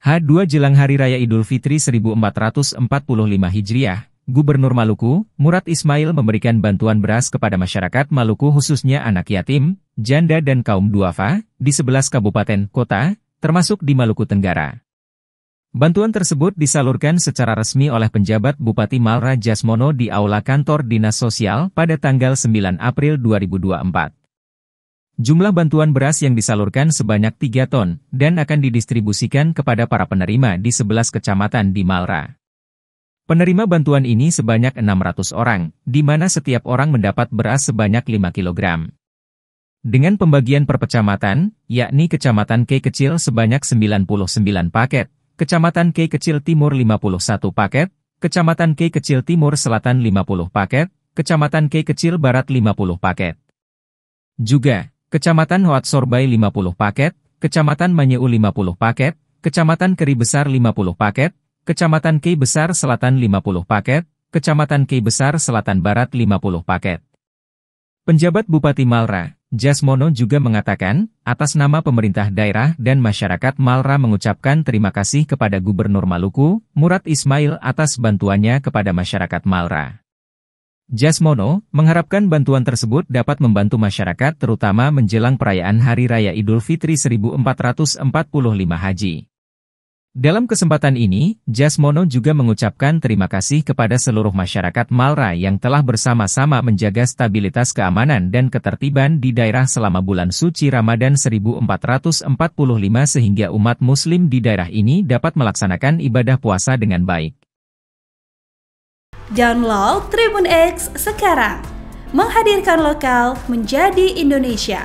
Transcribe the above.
H2 jelang Hari Raya Idul Fitri 1445 Hijriah, Gubernur Maluku, Murad Ismail memberikan bantuan beras kepada masyarakat Maluku khususnya anak yatim, janda dan kaum duafa, di 11 kabupaten kota, termasuk di Maluku Tenggara. Bantuan tersebut disalurkan secara resmi oleh penjabat Bupati Malra Jasmono di Aula Kantor Dinas Sosial pada tanggal 9 April 2024. Jumlah bantuan beras yang disalurkan sebanyak 3 ton, dan akan didistribusikan kepada para penerima di 11 kecamatan di Malra. Penerima bantuan ini sebanyak 600 orang, di mana setiap orang mendapat beras sebanyak 5 kg. Dengan pembagian per kecamatan, yakni Kecamatan K Kecil sebanyak 99 paket, Kecamatan K Kecil Timur 51 paket, Kecamatan K Kecil Timur Selatan 50 paket, Kecamatan K Kecil Barat 50 paket. Juga, Kecamatan Hoat Sorbay 50 paket, Kecamatan Manyeu 50 paket, Kecamatan Keri Besar 50 paket, Kecamatan Kei Besar Selatan 50 paket, Kecamatan Kei Besar Selatan Barat 50 paket. Penjabat Bupati Malra, Jasmono juga mengatakan, atas nama pemerintah daerah dan masyarakat Malra mengucapkan terima kasih kepada Gubernur Maluku, Murad Ismail atas bantuannya kepada masyarakat Malra. Jasmono mengharapkan bantuan tersebut dapat membantu masyarakat terutama menjelang perayaan Hari Raya Idul Fitri 1445 Haji. Dalam kesempatan ini, Jasmono juga mengucapkan terima kasih kepada seluruh masyarakat Malra yang telah bersama-sama menjaga stabilitas keamanan dan ketertiban di daerah selama bulan suci Ramadan 1445 sehingga umat muslim di daerah ini dapat melaksanakan ibadah puasa dengan baik. Download Tribun X sekarang, menghadirkan lokal menjadi Indonesia.